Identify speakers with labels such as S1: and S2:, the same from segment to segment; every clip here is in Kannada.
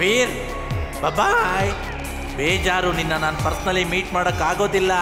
S1: ವೀರ್ ಬಾಯ್. ಬೇಜಾರು, ನಿನ್ನ ನಾನು ಪರ್ಸನಲಿ ಮೀಟ್ ಮಾಡಕ್ ಆಗೋದಿಲ್ಲ.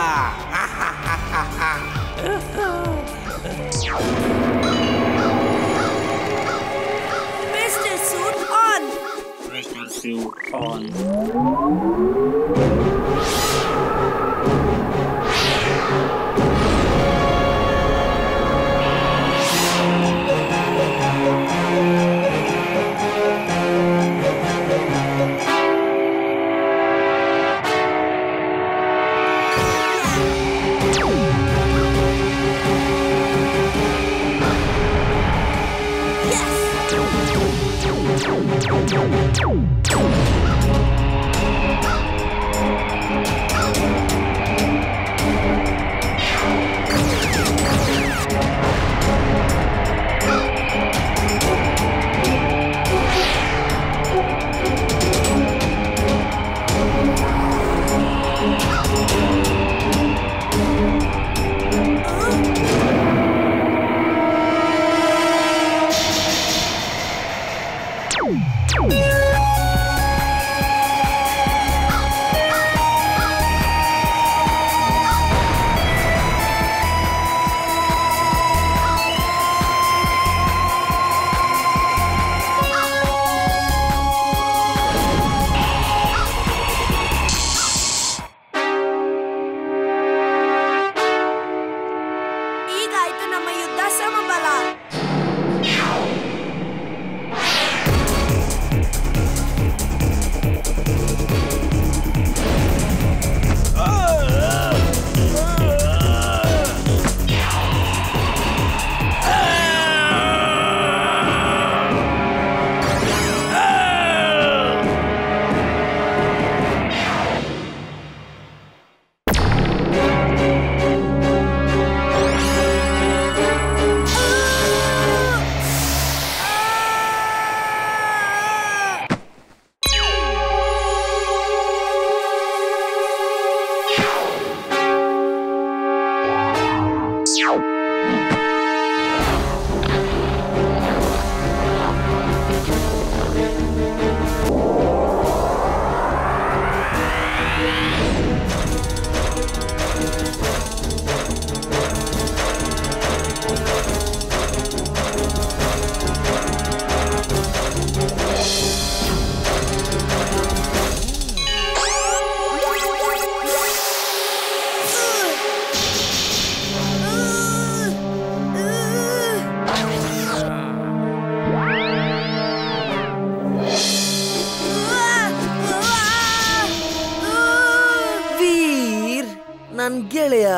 S2: ನನ್ ಗೆಳೆಯ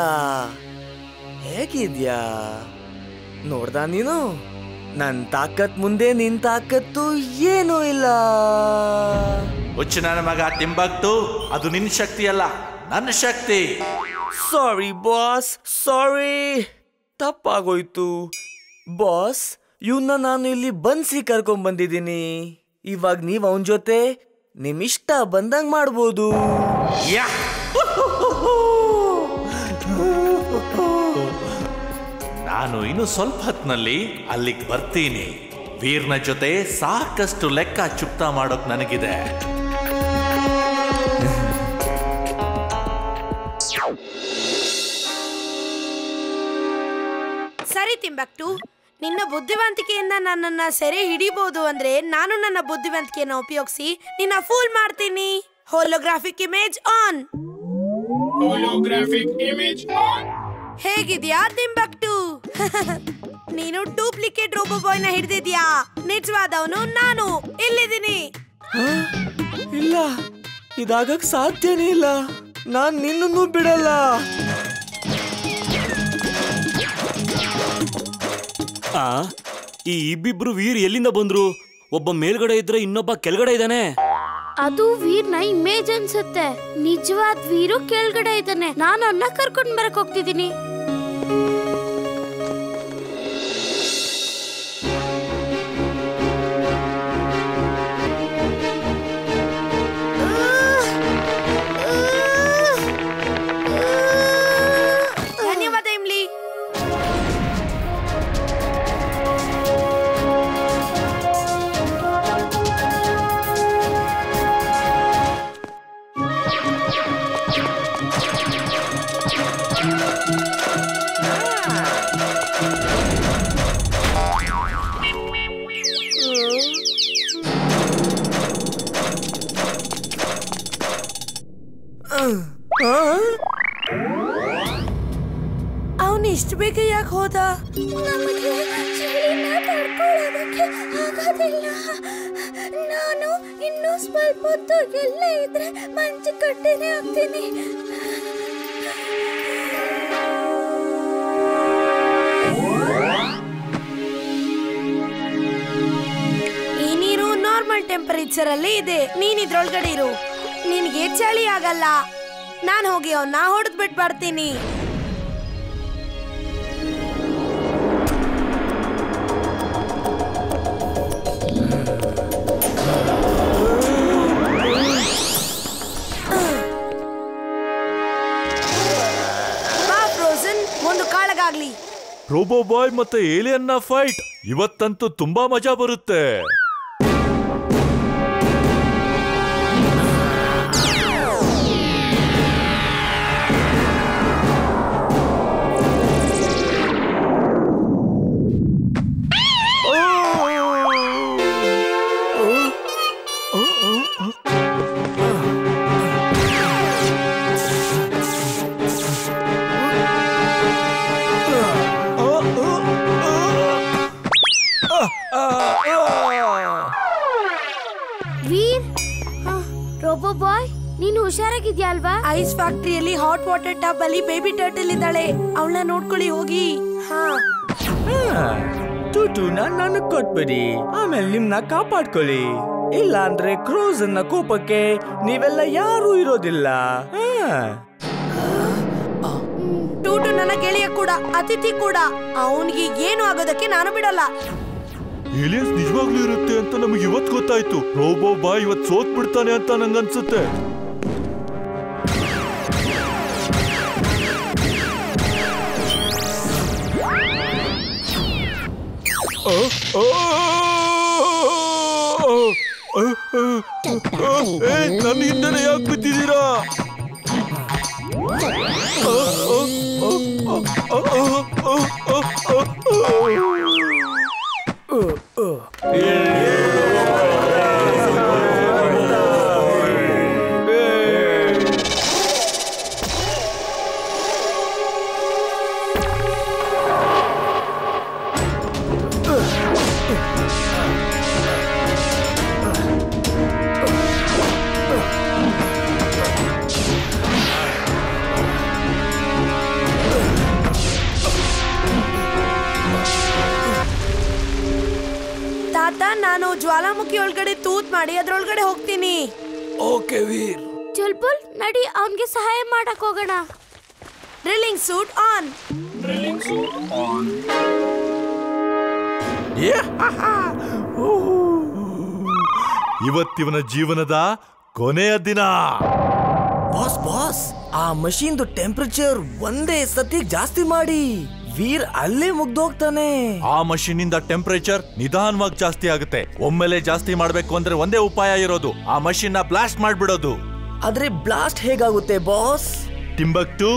S2: ಹೇಗಿದ್ಯಾ? ನೋಡ್ದ ನೀನು? ನನ್ ತಾಕತ್ ಮುಂದೆ ನಿನ್ ತಾಕತ್ತು ಏನೂ ಇಲ್ಲ.
S1: ಹುಚ್ಚು ನನ್ನ ಮಗ ತಿಂಬಕ್ತು, ಅದು ನಿನ್ ಶಕ್ತಿ ಅಲ್ಲ, ನನ್ನ ಶಕ್ತಿ.
S2: ಸಾರಿ ಬಾಸ್, ಸಾರಿ, ತಪ್ಪಾಗೋಯ್ತು ಬಾಸ್. ಇವನ್ನ ನಾನು ಇಲ್ಲಿ ಬನ್ಸಿ ಕರ್ಕೊಂಡ್ ಬಂದಿದ್ದೀನಿ. ಇವಾಗ ನೀವ್ ಅವನ್ ಜೊತೆ ನಿಮ್ಮಿಷ್ಟ ಬಂದಂಗ್ ಮಾಡ್ಬೋದು.
S1: ನಾನು ಇನ್ನು ಸ್ವಲ್ಪ ಹೊತ್ತಿನಲ್ಲಿ ಅಲ್ಲಿಗೆ ಬರ್ತೀನಿ. ವೀರ್ನ ಜೊತೆ ಸಾಕಷ್ಟು ಲೆಕ್ಕ ಚುಕ್ತಾ ಮಾಡೋಕ್ ನನಗಿದೆ.
S3: ಸರಿ ತಿಂಬಕ್ಟು, ನಿನ್ನ ಬುದ್ಧಿವಂತಿಕೆಯಿಂದ ನನ್ನನ್ನ ಸೆರೆ ಹಿಡಿಬಹುದು ಅಂದ್ರೆ ನಾನು ನನ್ನ ಬುದ್ಧಿವಂತಿಕೆಯನ್ನು ಉಪಯೋಗಿಸಿ ನಿನ್ನ ಫೂಲ್ ಮಾಡ್ತೀನಿ. Holographic image on.
S4: Holographic image on.
S3: ಹೇಗಿದ್ಯಾ ತಿಂಬಕ್ಟು? ನೀನು ಡೂಪ್ಲಿಕೇಟ್ ರೋಬೋ ಬಾಯ್ ನ ಹಿಡಿದಿದ್ಯಾ? ನಿಜವಾದವನು ನಾನು ಇಲ್ಲಿದ್ದೀನಿ.
S2: ಇಲ್ಲ, ಇದಾಗಕ್ ಸಾಧ್ಯನೇ ಇಲ್ಲ. ನಾನ್ ನಿನ್ನನ್ನು ಬಿಡಲ್ಲ.
S5: ಈ ಇಬ್ಬಿಬ್ರು ವೀರ್ ಎಲ್ಲಿಂದ ಬಂದ್ರು? ಒಬ್ಬ ಮೇಲ್ಗಡೆ ಇದ್ರೆ ಇನ್ನೊಬ್ಬ ಕೆಳಗಡೆ ಇದ್ದಾನೆ.
S6: ಅದು ವೀರ್ನ ಇಮೇಜ್ ಅನ್ಸುತ್ತೆ. ನಿಜವಾದ ವೀರು ಕೆಳಗಡೆ ಇದ್ದಾನೆ. ನಾನು ಅವನ್ನ ಕರ್ಕೊಂಡ್ ಬರಕ್ ಹೋಗ್ತಿದ್ದೀನಿ.
S3: ಧನ್ಯವಾದ ಇಮ್ಲಿ. ಬೇಗ ಯಾಕೆ ಹೋದ?
S6: ನಮಗೆ ಚಳಿನ ತಡ್ಕೊಳ್ಳೋದಕ್ಕೆ ಆಗೋದಿಲ್ಲ. ನಾನು ಇನ್ನೂ ಸ್ವಲ್ಪ ಹೊತ್ತು ಎಲ್ಲೇ ಇದ್ರೆ ಮಂಚು ಕಟ್ಟೆನೇ ಆಗ್ತೀನಿ.
S3: ಈ ನೀರು ನಾರ್ಮಲ್ ಟೆಂಪರೇಚರ್ ಅಲ್ಲಿ ಇದೆ. ನೀನ್ ಇದ್ರೊಳಗಡೆ ಇರು, ನಿನ್ಗೆ ಚಳಿ ಆಗಲ್ಲ. ನಾನು ಹೋಗಿ ಅವನ್ನ ಹೊಡೆದ್ ಬಿಟ್ಟು ಬರ್ತೀನಿ. ಬಾ ಫ್ರೋಜನ್, ಒಂದು ಕಾಳಗಾಗ್ಲಿ.
S1: ರೋಬೋ ಬಾಯ್ ಮತ್ತೆ ಏಲಿಯನ್ ನ ಫೈಟ್ ಇವತ್ತಂತೂ ತುಂಬಾ ಮಜಾ ಬರುತ್ತೆ.
S6: ವೀರ್, ರೋಬೋ ಬಾಯ್, ನೀನು ಹುಷಾರಾಗಿದ್ಯಾ ಅಲ್ವಾ?
S3: ಐಸ್ ಫ್ಯಾಕ್ಟರಿಯಲ್ಲಿ ಹಾಟ್ ವಾಟರ್ ಟಬ್ ಅಲ್ಲಿ ಬೇಬಿ ಟರ್ಟಲ್ ಇದ್ದಾಳೆ. ಅವಳನ್ನ ನೋಡ್ಕೊಳ್ಳಿ ಹೋಗಿ. ಹಾ,
S2: ಟೂಟೂನ ನನಗ್ ಕೊಟ್ಬಿಡಿ, ಆಮೇಲೆ ನಿಮ್ನ ಕಾಪಾಡ್ಕೊಳ್ಳಿ. ಇಲ್ಲ ಅಂದ್ರೆ ಕ್ರೋಸನ್ನ ಕೋಪಕ್ಕೆ ನೀವೆಲ್ಲ ಯಾರು ಇರೋದಿಲ್ಲ.
S3: ಟೂಟು ನನ್ನ ಗೆಳೆಯ ಕೂಡ, ಅತಿಥಿ ಕೂಡ. ಅವನಿಗೆ ಏನು ಆಗೋದಕ್ಕೆ ನಾನು ಬಿಡಲ್ಲ.
S1: ಏಲಿಯನ್ಸ್ ನಿಜವಾಗ್ಲೂ ಇರುತ್ತೆ ಅಂತ ನಮಗೆ ಇವತ್ತು ಗೊತ್ತಾಯ್ತು. ರೋಬೋ ಬಾಯ್ ಇವತ್ತು ಸೋತ್ ಬಿಡ್ತಾನೆ ಅಂತ ನಂಗನ್ಸುತ್ತೆ. ನನ್ನ ಹಿಂದೆನೆ ಯಾಕೆ ಬಿದ್ದಿದ್ದೀರಾ?
S3: ನಾನು ಜ್ವಾಲಾಮುಖಿ ಒಳಗಡೆ ತೂತ್ ಮಾಡಿ ಅದ್ರೊಳಗಡೆ ಹೋಗ್ತೀನಿ.
S5: ಓಕೆ ವೀರ್.
S6: ಚುಲ್ಬುಲ್, ನಡಿ ಅವನ್ಗೆ ಸಹಾಯ ಮಾಡಕ್ ಹೋಗೋಣ.
S3: Drilling suit on.
S1: ಇವತ್ತಿವನ ಜೀವನದ ಕೊನೆಯ ದಿನ.
S2: ಬಾಸ್, ಆ ಮಷೀನ್ದು ಟೆಂಪರೇಚರ್ ಒಂದೇ ಸತಿ ಜಾಸ್ತಿ ಮಾಡಿ. ವೀರ್ ಅಲ್ಲೇ ಮುಗ್ದೋಗ್ತಾನೆ.
S1: ಆ ಮಷೀನ್ ಇಂದ ಟೆಂಪರೇಚರ್ ನಿಧಾನವಾಗಿ ಜಾಸ್ತಿ ಆಗುತ್ತೆ. ಒಮ್ಮೆಲೆ ಜಾಸ್ತಿ ಮಾಡ್ಬೇಕು ಅಂದ್ರೆ ಒಂದೇ ಉಪಾಯ ಇರೋದು, ಆ ಮಷೀನ್ ನ ಬ್ಲಾಸ್ಟ್ ಮಾಡ್ಬಿಡೋದು.
S2: ಆದ್ರೆ ಬ್ಲಾಸ್ಟ್ ಹೇಗಾಗುತ್ತೆ ಬಾಸ್?
S1: ಟಿಂಬಕ್ಟು,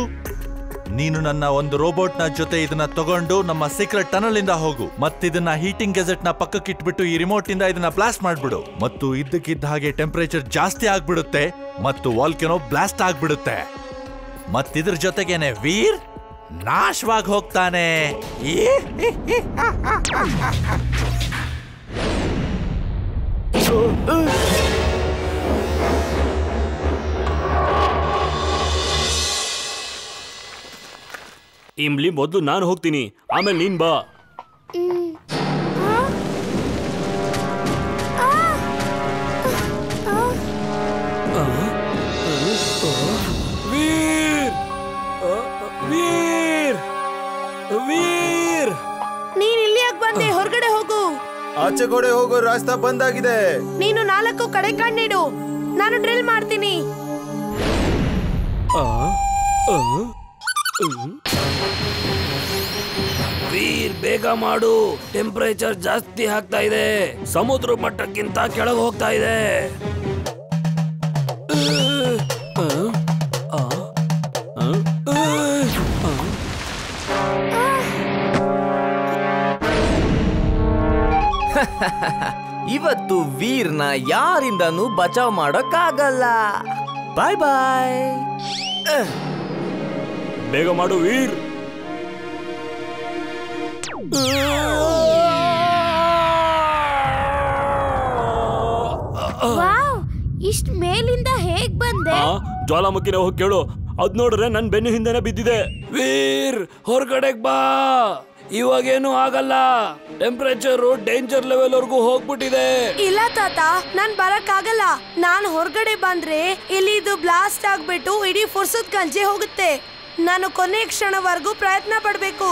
S1: ನೀನು ನನ್ನ ಒಂದು ರೋಬೋಟ್ ನ ಜೊತೆ ಇದನ್ನ ತಗೊಂಡು ನಮ್ಮ ಸೀಕ್ರೆಟ್ ಟನಲ್ ಇಂದ ಹೋಗು. ಮತ್ತಿದನ್ನ ಹೀಟಿಂಗ್ ಗೆಜೆಟ್ ನ ಪಕ್ಕಕ್ಕೆ ಇಟ್ಬಿಟ್ಟು ಈ ರಿಮೋಟ್ ಇಂದ ಇದನ್ನ ಬ್ಲಾಸ್ಟ್ ಮಾಡ್ಬಿಡು. ಮತ್ತು ಇದ್ದಕ್ಕಿದ್ದ ಹಾಗೆ ಟೆಂಪರೇಚರ್ ಜಾಸ್ತಿ ಆಗ್ಬಿಡುತ್ತೆ ಮತ್ತು ವಾಲ್ಕೆನೋ ಬ್ಲಾಸ್ಟ್ ಆಗ್ಬಿಡುತ್ತೆ. ಮತ್ತಿದ್ರ ಜೊತೆಗೇನೆ ವೀರ್ ನಾಶವಾಗಿ ಹೋಗ್ತಾನೆ.
S5: ಇಮ್ಲಿ, ಮೊದಲು ನಾನು ಹೋಗ್ತೀನಿ, ಆಮೇಲೆ ನೀನ್ ಬಾ.
S3: ನೀನ್ ಇಲ್ಲಿ ಯಾಕೆ ಬಂದೆ? ಹೊರಗಡೆ ಹೋಗು.
S4: ಆಚೆ ಕಡೆ ಹೋಗೋ ರಾಸ್ತಾ ಬಂದಾಗಿದೆ.
S3: ನೀನು 4 ಕಡೆ ಕಣ್ಣಿಡು, ನಾನು ಡ್ರಿಲ್ ಮಾಡ್ತೀನಿ.
S5: ವೀರ್, ಬೇಗ ಮಾಡು, ಟೆಂಪರೇಚರ್ ಜಾಸ್ತಿ ಆಗ್ತಾ ಇದೆ, ಸಮುದ್ರ ಮಟ್ಟಕ್ಕಿಂತ ಕೆಳಗೆ ಹೋಗ್ತಾ ಇದೆ.
S2: ಇವತ್ತು ವೀರ್ನ ಯಾರಿಂದನೂ ಬಚಾವ್ ಮಾಡೋಕ್ಕಾಗಲ್ಲ. ಬಾಯ್ ಬಾಯ್.
S5: ಬೇಗ ಮಾಡು ವೀರ್.
S6: ವಾವ್, ಇಷ್ಟ್ ಮೇಲಿಂದ ಹೇಗ್ ಬಂದೆ?
S5: ಜ್ವಾಲಾಮುಖಿನ ಹೋಗಿ ಕೇಳು. ಅದ್ ನೋಡ್ರೆ ನನ್ ಬೆನ್ನು ಹಿಂದೆನೆ ಬಿದ್ದಿದೆ. ವೀರ್, ಹೊರಗಡೆಗ್ ಬಾ. ಇವಾಗೇನು ಆಗಲ್ಲ. ಟೆಂಪರೇಚರ್ ಡೇಂಜರ್ ಲೆವೆಲ್ ವರ್ಗೂ ಹೋಗ್ಬಿಟ್ಟಿದೆ.
S3: ಇಲ್ಲ ತಾತ, ನಾನ್ ಬರಕ್ಕಾಗಲ್ಲ. ನಾನ್ ಹೊರಗಡೆ ಬಂದ್ರೆ ಇಲ್ಲಿ ಇದು ಬ್ಲಾಸ್ಟ್ ಆಗ್ಬಿಟ್ಟು ಇಡೀ ಫುರ್ಸತ್ ಗಂಜೆ ಹೋಗುತ್ತೆ. ನಾನು ಕೊನೆ ಕ್ಷಣವರೆಗೂ ಪ್ರಯತ್ನ ಪಡ್ಬೇಕು.